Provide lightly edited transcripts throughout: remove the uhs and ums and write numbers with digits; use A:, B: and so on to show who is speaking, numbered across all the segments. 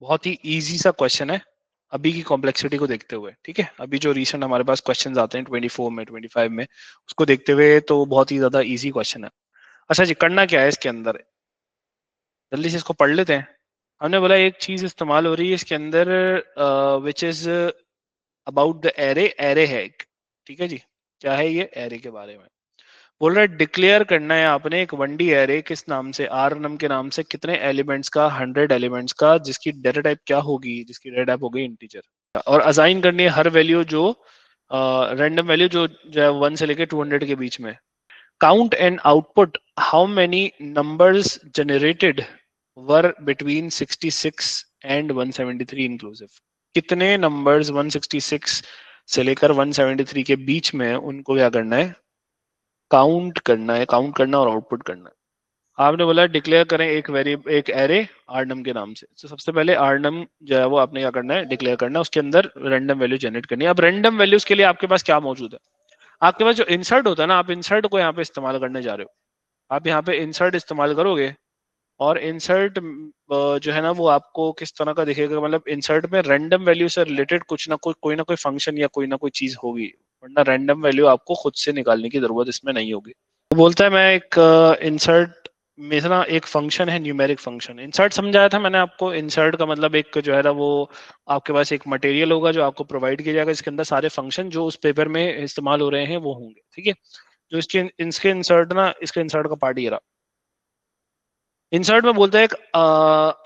A: बहुत ही इजी सा क्वेश्चन है अभी की कॉम्प्लेक्सिटी को देखते हुए, ठीक है। अभी जो रिसेंट हमारे पास क्वेश्चंस आते हैं 24 में, 25 में, उसको देखते हुए तो बहुत ही ज्यादा इजी क्वेश्चन है। अच्छा जी, करना क्या है इसके अंदर, जल्दी से इसको पढ़ लेते हैं। हमने बोला एक चीज इस्तेमाल हो रही है इसके अंदर, which is about the array. Array है एक, ठीक है जी। क्या है ये? एरे के बारे में बोल रहा है। डिक्लेयर करना है आपने एक 1D एरे किस नाम से, आर नम के नाम से, कितने एलिमेंट्स का, 100 एलिमेंट्स का, जिसकी डेटा टाइप क्या होगी, जिसकी डेटा टाइप होगी इंटीजर, और असाइन करनी है हर वैल्यू जो रैंडम वैल्यू जो है 1 से लेके 200 के बीच में। Count and output how many numbers generated were between 66 and 173 inclusive. कितने नंबर्स 166 से लेकर 173 के बीच में, उनको क्या करना है, काउंट करना है। काउंट करना और आउटपुट करना है। आपने बोला डिक्लेयर करें एक एक एरे आरनम के नाम से। तो सबसे पहले आरनम जो है वो आपने क्या करना है, डिक्लेयर करना है, उसके अंदर रैंडम वैल्यू जनरेट करनी है। अब रैंडम वैल्यूज के लिए आपके पास क्या मौजूद है? आपके पास जो इंसर्ट होता है ना, आप इंसर्ट को यहाँ पे इस्तेमाल करने जा रहे हो। आप यहाँ पे इंसर्ट इस्तेमाल करोगे और इंसर्ट जो है ना वो आपको किस तरह का दिखेगा, मतलब इंसर्ट में रैंडम वैल्यू से रिलेटेड कुछ ना कुछ, कोई ना कोई फंक्शन या कोई ना कोई चीज होगी, वरना रैंडम वैल्यू आपको खुद से निकालने की जरूरत इसमें नहीं होगी। तो बोलता है मैं एक इंसर्ट में से ना एक फंक्शन है, न्यूमेरिक फंक्शन। इंसर्ट समझाया था मैंने आपको। इंसर्ट का मतलब एक जो है ना वो आपके पास एक मटेरियल होगा जो आपको प्रोवाइड किया जाएगा, इसके अंदर सारे फंक्शन जो उस पेपर में इस्तेमाल हो रहे हैं वो होंगे, ठीक है। जो इसके इंसर्ट ना, इसके इंसर्ट का पार्ट ये रहा। इंसर्ट में बोलता है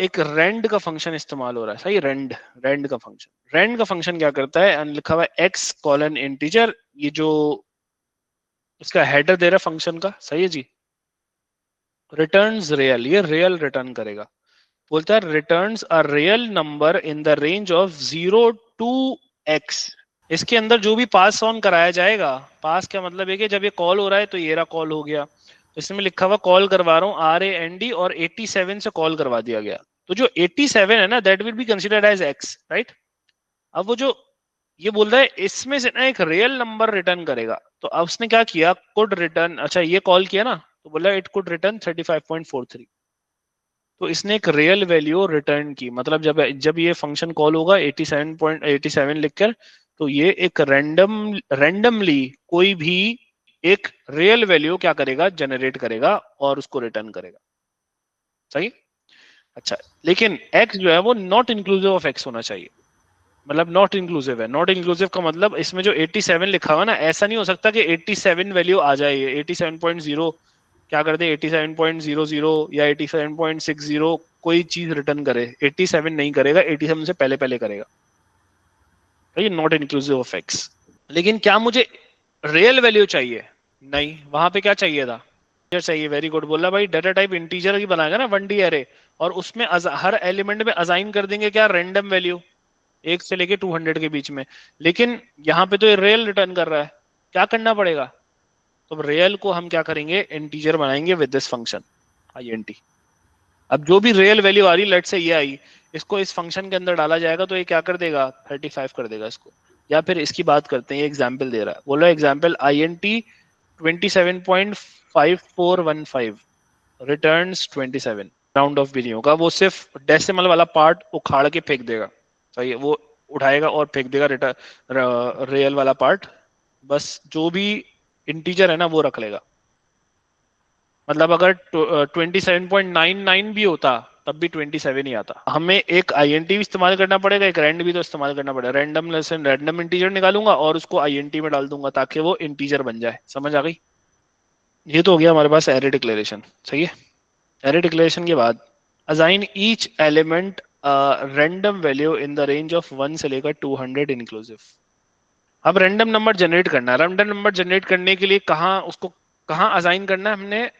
A: एक रेंड का फंक्शन इस्तेमाल हो रहा है, सही। रेंड, रेंड का फंक्शन। रेंड का फंक्शन क्या करता है, लिखा हुआ है एक्स कॉलन इंटीजर, ये जो इसका हेडर दे रहा है फंक्शन का, सही है जी। रिटर्न्स रियल, ये रियल रिटर्न करेगा। बोलता है returns a real number in the range of 0 to x। इसके अंदर जो भी पास ऑन कराया जाएगा, पास क्या मतलब है कि जब ये कॉल हो रहा है तो ये रहा कॉल हो गया, तो इसमें लिखा हुआ कॉल करवा रहा हूँ RAND, और 87 से कॉल करवा दिया गया, तो जो 87 है ना that will be considered as X, right. अब वो जो ये बोल रहा है इसमें से ना एक रियल नंबर रिटर्न करेगा, तो अब उसने क्या किया, कुड रिटर्न, अच्छा ये कॉल किया ना, तो बोला इट कुड रिटर्न 35.43। तो इसने एक रियल वैल्यू रिटर्न की, मतलब जब जब ये फंक्शन कॉल होगा 87.87 लिखकर, तो ये एक रैंडमली कोई भी एक रियल वैल्यू क्या करेगा, जनरेट करेगा और उसको रिटर्न करेगा, सही। अच्छा, लेकिन x जो है वो नॉट इंक्लूसिव ऑफ x होना चाहिए। मतलब नॉट इंक्लूसिव है। नॉट इंक्लूसिव का मतलब इसमें जो 87 लिखा हुआ ना, ऐसा नहीं हो सकता कि 87 वैल्यू आ जाए, 87.0 क्या कर दे, 87.00 या 87.60 कोई चीज रिटर्न करे। 87 नहीं करेगा, 87 से पहले पहले करेगा, तो ये नॉट इंक्लूसिव ऑफ एक्स। लेकिन क्या मुझे रियल वैल्यू चाहिए? नहीं, वहां पे क्या चाहिए था, चाहिए। वेरी गुड, बोला भाई डाटा टाइप इंटीजर ही बनाएगा ना 1D एरे, और उसमें हर एलिमेंट में असाइन कर देंगे क्या, रैंडम वैल्यू, 1 से लेके 200 के बीच में। लेकिन यहाँ पे तो ये रियल रिटर्न कर रहा है, क्या करना पड़ेगा, तो रियल को हम क्या करेंगे, इंटीजर बनाएंगे विद दिस फंक्शन INT। अब जो भी रियल वैल्यू आ रही, लेट से ये आई, इसको इस फंक्शन के अंदर डाला जाएगा तो ये क्या कर देगा, 35 कर देगा इसको। या फिर इसकी बात करते हैं, ये एग्जाम्पल दे रहा है, बोलो example INT 27.5415 returns 27। Round of भी नहीं होगा, वो सिर्फ डेसिमल वाला पार्ट उखाड़ के फेंक देगा, सही है, वो उठाएगा और फेंक देगा रिटर्न रियल वाला पार्ट, बस जो भी इंटीजर है ना वो रख लेगा। मतलब अगर 27.99 भी होता तब भी 27 ही आता। हमें एक INT भी इस्तेमाल करना पड़ेगा, एक रैंड भी तो इस्तेमाल करना पड़ेगा। रैंडम लेसन रैंडम इंटीजर निकालूंगा और उसको INT में डाल दूंगा ताकि वो इंटीजर बन जाए, समझ आ गई। ये तो हो गया हमारे पास एरे डिक्लेरेशन, सही है। एरे डिक्लेरेशन के बाद assign each element random value in the range of 1 से लेकर 200 इंक्लूसिव। अब रैंडम नंबर जनरेट करना है। रैंडम नंबर जनरेट करने के लिए कहाँ उसको, कहाँ असाइन करना है, हमने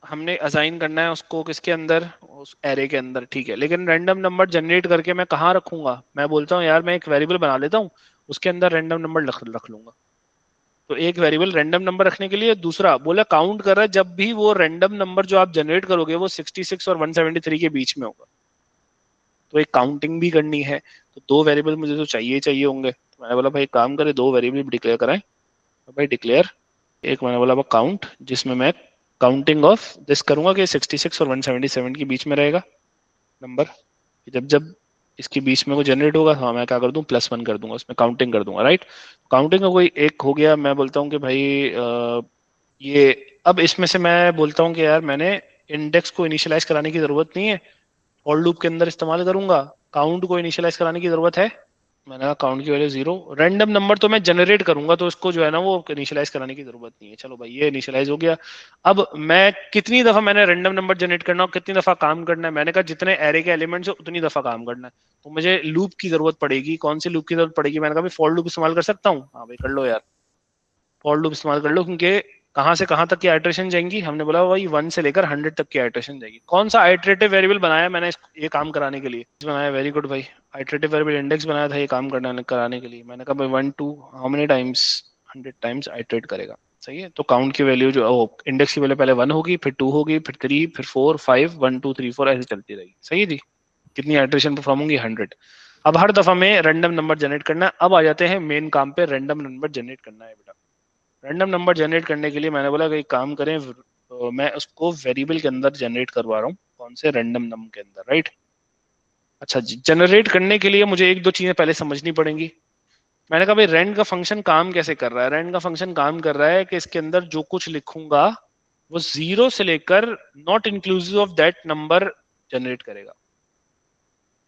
A: हमने असाइन करना है उसको किसके अंदर, उस एरे के अंदर, ठीक है। लेकिन रैंडम नंबर जनरेट करके मैं कहाँ रखूंगा, मैं बोलता हूँ यार मैं एक वेरिएबल बना लेता हूँ, उसके अंदर रैंडम नंबर रख लूंगा। तो एक वेरिएबल रैंडम नंबर रखने के लिए, दूसरा बोला काउंट कर रहा है जब भी वो रैंडम नंबर जो आप जनरेट करोगे वो 66 और 173 के बीच में होगा, तो एक काउंटिंग भी करनी है। तो दो वेरिएबल मुझे तो चाहिए चाहिए होंगे, तो मैंने बोला भाई काम करे दो वेरिएबल डिक्लेयर कराएं। तो भाई डिक्लेयर, एक मैंने बोला काउंट, जिसमें मैं काउंटिंग ऑफ दिस करूंगा कि 66 और 177 के बीच में रहेगा नंबर। जब जब इसके बीच में वो जनरेट होगा, हाँ मैं क्या कर दूं +1 कर दूंगा, उसमें काउंटिंग कर दूंगा, राइट। काउंटिंग का कोई एक हो गया, मैं बोलता हूँ कि भाई ये अब इसमें से मैं बोलता हूँ कि यार मैंने इंडेक्स को इनिशियलाइज कराने की जरूरत नहीं है, फॉर लूप के अंदर इस्तेमाल करूंगा। काउंट को इनिशियलाइज कराने की जरूरत है, मैंने कहा काउंट की वैल्यू 0। रैंडम नंबर तो मैं जनरेट करूंगा, तो उसको जो है ना वो इनिशियलाइज कराने की जरूरत नहीं है। चलो भाई ये इनिशियलाइज हो गया। अब मैं कितनी दफा मैंने रैंडम नंबर जनरेट करना और कितनी दफा काम करना है, मैंने कहा जितने एरे के एलिमेंट्स है उतनी दफा काम करना है। तो मुझे लूप की जरूरत पड़ेगी। कौन सी लूप की जरूरत पड़ेगी, मैंने कहा भाई फॉर लूप इस्तेमाल कर सकता हूँ, हाँ भाई कर लो यार, फॉर लूप इस्तेमाल कर लो, क्योंकि कहाँ से कहाँ तक की आइटरेशन जाएंगी, हमने बोला भाई 1 से लेकर 100 तक की आइटरेशन जाएगी। कौन सा आइटरेटिव वेरिएबल बनाया मैंने ये काम कराने के लिए, बनाया, वेरी गुड भाई, आइटरेटिव वेरिएबल इंडेक्स बनाया था ये काम कराने के लिए। मैंने कहा भाई 1 2 how many times, 100 times iterate करेगा, सही है। तो काउंट की वैल्यू जो इंडेक्स की वैल्यू पहले 1 होगी, फिर 2 होगी, फिर 3, फिर 4 5 1 2 3 4 ऐसे चलती रहेगी, सही है जी। कितनी आइटरेशन परफॉर्म होंगी, 100। अब हर दफा में रैंडम नंबर जनरेट करना है। अब आ जाते हैं मेन काम पे, रैंडम नंबर जनरेट करना है बेटा। रैंडम नंबर जनरेट करने के लिए मैंने बोला कि एक काम करें, मैं उसको वेरिएबल के अंदर जनरेट करवा रहा हूँ, कौन से, रैंडम नम के अंदर, राइट। अच्छा जी, जनरेट करने के लिए मुझे एक दो चीजें पहले समझनी पड़ेंगी। मैंने कहा भाई रैंड का फंक्शन काम कैसे कर रहा है। रैंड का फंक्शन काम कर रहा है कि इसके अंदर जो कुछ लिखूंगा वो 0 से लेकर not inclusive of that number generate करेगा।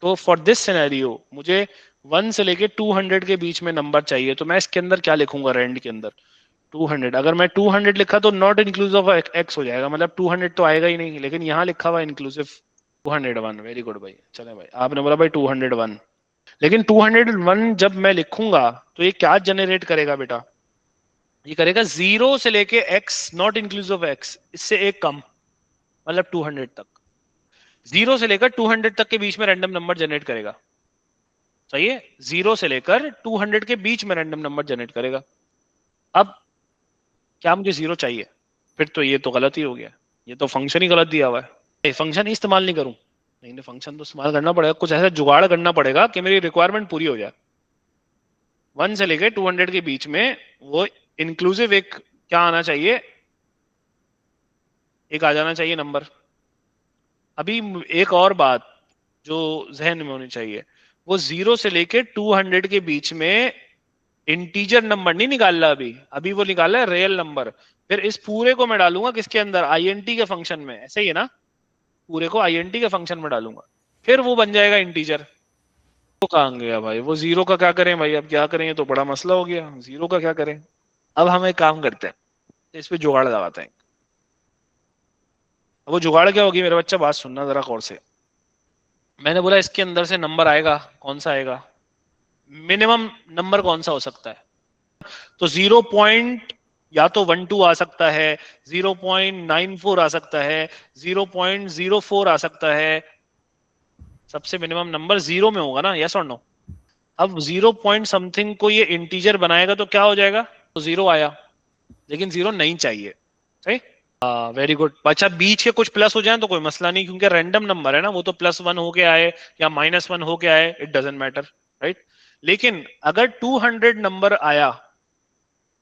A: तो फॉर दिस सिनेरियो मुझे 1 से लेकर 200 के बीच में नंबर चाहिए, तो मैं इसके अंदर क्या लिखूंगा, रैंड के अंदर 200। अगर मैं 200 लिखा तो नॉट इंक्लूसिव ऑफ एक्स हो जाएगा, मतलब 200 तो आएगा ही नहीं, लेकिन यहाँ लिखा हुआ इंक्लूसिव 201। वेरी गुड भाई, चले भाई, आपने बोला भाई 201, लेकिन 201 जब मैं लिखूंगा तो ये क्या जनरेट करेगा बेटा, ये करेगा 0 से लेके x not inclusive of x, इससे एक कम, मतलब 200 तक। 0 से लेकर 200 तक के बीच में रैंडम नंबर जनरेट करेगा, सही है। 0 से लेकर 200 के बीच में रैंडम नंबर जनरेट करेगा। अब क्या मुझे 0 चाहिए, फिर तो ये तो गलत ही हो गया, ये तो फंक्शन ही गलत दिया हुआ है, फंक्शन ही इस्तेमाल नहीं करूं। नहीं नहीं, फंक्शन तो इस्तेमाल करना पड़ेगा, कुछ ऐसा जुगाड़ करना पड़ेगा कि मेरी रिक्वायरमेंट पूरी हो जाए। 1 से लेकर 200 के बीच में वो इंक्लूसिव एक क्या आना चाहिए, एक आ जाना चाहिए नंबर। अभी एक और बात जो जहन में होनी चाहिए, वो 0 से लेकर 200 के बीच में इंटीजर नंबर नहीं निकाल रहा अभी, अभी वो निकाला है रियल नंबर। फिर इस पूरे को मैं डालूंगा किसके अंदर, आईएनटी के फंक्शन में, ऐसे ही है ना, पूरे को आईएनटी के फंक्शन में डालूंगा, फिर वो बन जाएगा इंटीजर। तो कहाँ गया भाई वो 0 का क्या करें भाई, अब क्या करें, ये तो बड़ा मसला हो गया, 0 का क्या करें। अब हम एक काम करते हैं, इस पे जुगाड़ लगाते हैं। अब वो जुगाड़ क्या होगी मेरे बच्चा, बात सुनना जरा गौर से। मैंने बोला इसके अंदर से नंबर आएगा, कौन सा आएगा, मिनिमम नंबर कौन सा हो सकता है, तो 0 पॉइंट या तो 12 आ सकता है, 0.94 आ सकता है, 0.04 आ सकता है। सबसे मिनिमम नंबर 0 में होगा ना, यस और नो। अब 0 पॉइंट समथिंग को ये इंटीजर बनाएगा तो क्या हो जाएगा, तो 0 आया, लेकिन 0 नहीं चाहिए, सही। Very good. अच्छा बीच के कुछ प्लस हो जाए तो कोई मसला नहीं, क्योंकि रैंडम नंबर है ना, वो तो +1 होके आए या -1 होके आए, इट डजेंट मैटर, राइट। लेकिन अगर 200 नंबर आया,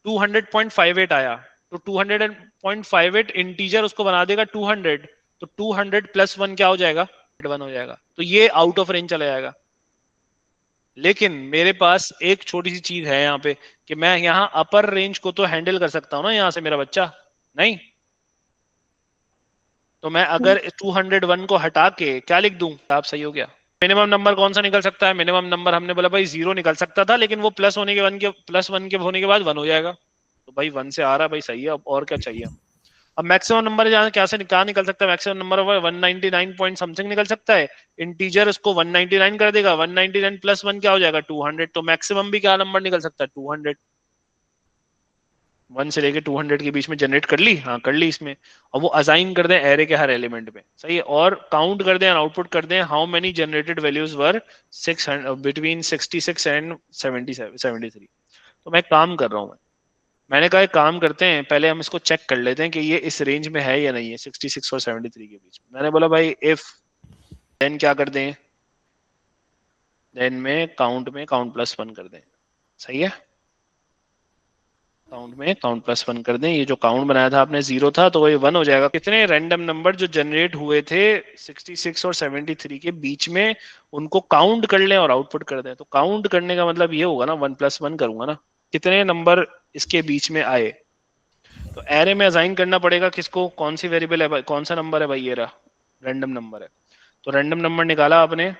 A: 200.58 आया, तो 200.58 इंटीजर उसको बना देगा 200, तो 200 +1 क्या हो जाएगा, 1 हो जाएगा, तो ये आउट ऑफ रेंज चला जाएगा। लेकिन मेरे पास एक छोटी सी चीज है यहाँ पे, कि मैं यहाँ अपर रेंज को तो हैंडल कर सकता हूँ ना यहाँ से मेरा बच्चा, नहीं। तो मैं अगर 201 को हटा के क्या लिख दूं, आप सही हो गया। मिनिमम नंबर कौन सा निकल सकता है, मिनिमम नंबर हमने बोला भाई 0 निकल सकता था, लेकिन वो +1 के होने के बाद 1 हो जाएगा, तो भाई 1 से आ रहा है भाई, सही है। अब और क्या चाहिए। अब मैक्सिमम नंबर जहाँ क्या से क्या निकल सकता है, मैक्सिमम नंबर 199 पॉइंट समथिंग निकल सकता है। इंटीजर उसको 199 कर देगा, 199 +1 क्या हो जाएगा 200, तो मैक्सिमम भी क्या नंबर निकल सकता है 200। 1 से लेके 200 के बीच में जनरेट कर ली, हाँ कर ली इसमें। और वो असाइन कर दें एरे के हर एलिमेंट में, सही है, और काउंट कर दें, आउटपुट कर दें how many generated values were 600 between 66 and 73। तो मैं काम कर रहा हूँ, मैंने कहा एक काम करते हैं, पहले हम इसको चेक कर लेते हैं कि ये इस रेंज में है या नहीं है, 66 और 73 के बीच में। मैंने बोला भाई इफ, देन क्या कर दें, देन में काउंट +1 कर दें, सही है। काउंट में काउंट प्लस 1 कर दें। ये जो काउंट बनाया था आपने 0 था तो ये 1 हो जाएगा। कितने रैंडम नंबर जो जनरेट हुए थे 66 और 73 के बीच में, उनको काउंट कर लें और आउटपुट कर दें। तो काउंट करने का मतलब ये होगा ना, 1 + 1 करूंगा ना, कितने नंबर इसके बीच में आए। तो एरे में असाइन करना पड़ेगा किसको, कौन सी वेरिएबल है भाई, कौन सा नंबर है भाई, ये रहा रैंडम नंबर है। तो रैंडम नंबर निकाला आपने,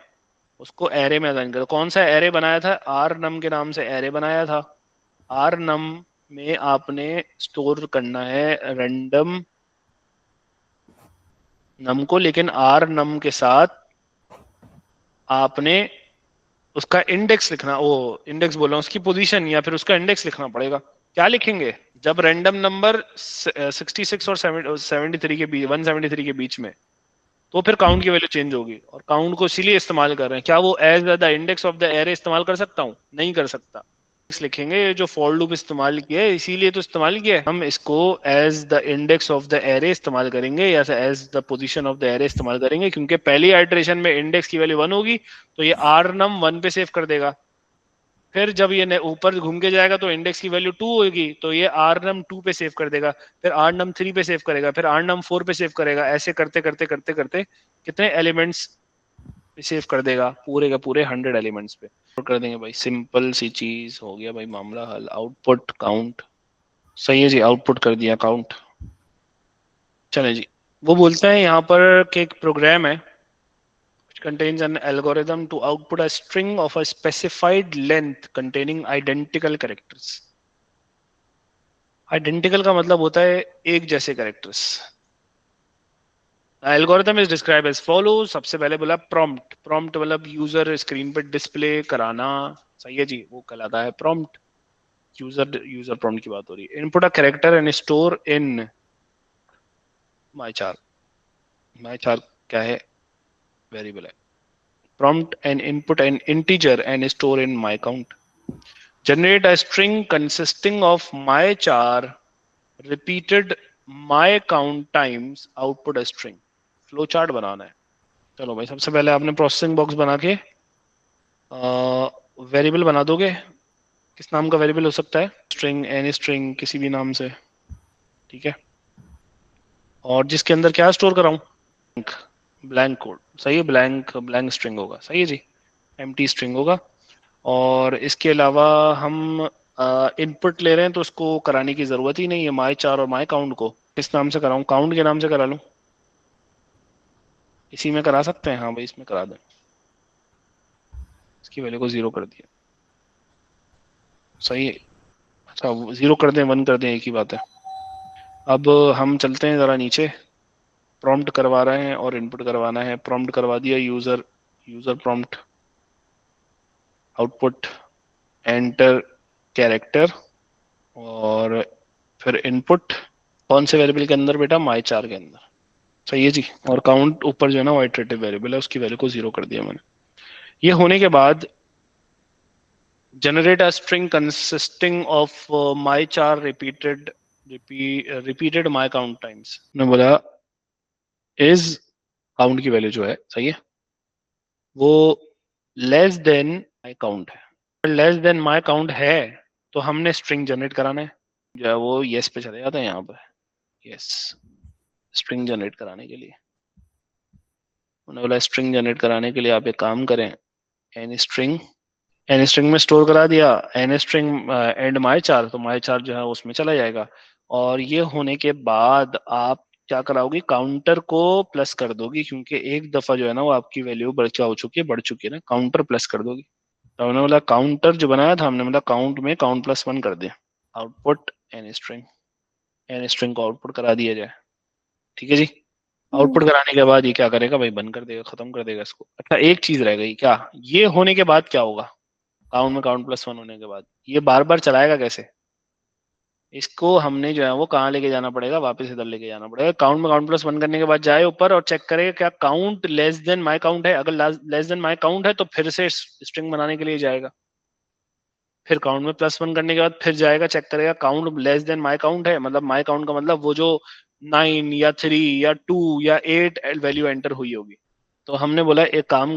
A: उसको एरे में असाइन करो। कौन सा एरे बनाया था, आर नम के नाम से एरे बनाया था। आर नम में आपने स्टोर करना है रैंडम नम को, लेकिन आर नम के साथ आपने उसका इंडेक्स लिखना, वो इंडेक्स बोल रहा हूँ, उसकी पोजीशन या फिर उसका इंडेक्स लिखना पड़ेगा। क्या लिखेंगे, जब रैंडम नंबर 66 और 73 के बीच, 173 के बीच में, तो फिर काउंट की वैल्यू चेंज होगी। और काउंट को इसीलिए इस्तेमाल कर रहे हैं, क्या वो as the index of the array इस्तेमाल कर सकता हूँ, नहीं कर सकता। लिखेंगे जो फॉर लूप इस्तेमाल किया है, इसीलिए तो इस्तेमाल किया है। हम इसको as the index of the array इस्तेमाल करेंगे या as the position of the array इस्तेमाल करेंगे, क्योंकि पहली आइटरेशन में इंडेक्स की वैल्यू 1 होगी, तो ये आर नम 1 पे सेव कर देगा। फिर जब ये ऊपर घूम के जाएगा तो इंडेक्स की वैल्यू 2 होगी, तो ये आर नम 2 पे सेव कर देगा। फिर आर नम 3 पे सेव करेगा, फिर आर नम 4 पे सेव करेगा। ऐसे करते करते करते करते कितने एलिमेंट्स सेव कर देगा, पूरे का पूरे 100 एलिमेंट्स पे कर देंगे भाई। सिंपल सी चीज हो गया भाई, मामला हल। आउटपुट काउंट, सही है जी, आउटपुट कर दिया काउंट। चले जी, वो बोलता है यहाँ पर कि एक प्रोग्राम है which contains an algorithm to output a string of a specified length containing identical characters। Identical का मतलब होता है एक जैसे characters. Algorithm is describe as follow. सबसे पहले बोला प्रॉम्प्ट। प्रॉम्प्ट मतलब यूजर स्क्रीन पर डिस्प्ले कराना, सही है जी, वो कहलाता है प्रॉम्प्ट। यूजर प्रॉम्प्ट की बात हो रही है। Input a character and store in my char. My char क्या है, वेरिएबल है। Prompt and input an integer and store in my count. Generate a string consisting of my char repeated my count times output a string. Flow chart बनाना है। चलो भाई, सबसे पहले आपने प्रोसेसिंग बॉक्स बना के वेरिएबल बना दोगे। किस नाम का वेरिएबल हो सकता है, स्ट्रिंग, एनी स्ट्रिंग, किसी भी नाम से, ठीक है। और जिसके अंदर क्या स्टोर कराऊं, ब्लैंक कोड, सही है, ब्लैंक ब्लैंक स्ट्रिंग होगा, सही है जी, एम्प्टी स्ट्रिंग होगा। और इसके अलावा हम इनपुट ले रहे हैं तो उसको कराने की जरूरत ही नहीं है, माई चार और माई काउंट को किस नाम से कराऊं, काउंट के नाम से करा लूं। इसी में करा सकते हैं, हाँ भाई इसमें करा दें। इसकी वैल्यू को 0 कर दिया, सही है। अच्छा, 0 कर दें 1 कर दें, एक ही बात है। अब हम चलते हैं जरा नीचे। प्रॉम्प्ट करवा रहे हैं और इनपुट करवाना है। प्रॉम्प्ट करवा दिया, user, user prompt, output enter character, और फिर इनपुट कौन से वेरिएबल के अंदर बेटा, माई चार के अंदर, सही है जी। और काउंट ऊपर जो है ना वो इटरेटिव वेरिएबल है, उसकी वैल्यू को 0 कर दिया मैंने। ये होने के बाद generate a string consisting of my char repeated my count times। ने बोला is काउंट की वैल्यू जो है, सही है, वो लेस देन माई काउंट है। लेस देन माई काउंट है तो हमने स्ट्रिंग जनरेट कराना है, जो है वो यस पे चले जाता है यहाँ पर। यस, स्ट्रिंग जनरेट कराने के लिए उन्होंने बोला स्ट्रिंग जनरेट कराने के लिए आप एक काम करें, एन स्ट्रिंग, एन स्ट्रिंग में स्टोर करा दिया, एन स्ट्रिंग एंड माई चार, तो माई चार जो है उसमें चला जाएगा। और ये होने के बाद आप क्या कराओगी, काउंटर को प्लस कर दोगी, क्योंकि एक दफा जो है ना वो आपकी वैल्यू क्या हो चुकी है, बढ़ चुकी है ना, काउंटर प्लस कर दोगी। तो हमने बोला काउंटर जो बनाया था हमने, मतलब काउंट में काउंट प्लस 1 कर दिया। Output an string, an string को आउटपुट करा दिया जाए, ठीक है जी। आउटपुट कराने के बाद ये क्या करेगा भाई, बंद कर देगा, खत्म कर देगा इसको। अच्छा, एक चीज रह गई, क्या ये होने के बाद क्या होगा, काउंट में काउंट प्लस 1 होने के बाद ये बार बार चलाएगा कैसे। इसको हमने जो है वो कहाँ लेके जाना पड़ेगा, वापस इधर लेके जाना पड़ेगा। काउंट में काउंट प्लस 1 करने के बाद जाए ऊपर और चेक करेगा क्या काउंट लेस देन माई काउंट है। अगर लेस देन माई काउंट है तो फिर से स्ट्रिंग बनाने के लिए जाएगा। फिर काउंट में प्लस 1 करने के बाद फिर जाएगा, चेक करेगा काउंट लेस देन माई काउंट है, मतलब माई काउंट का मतलब वो जो 9 या 3 या 2 या 8 वैल्यू एंटर हुई होगी। तो हमने बोला एक काम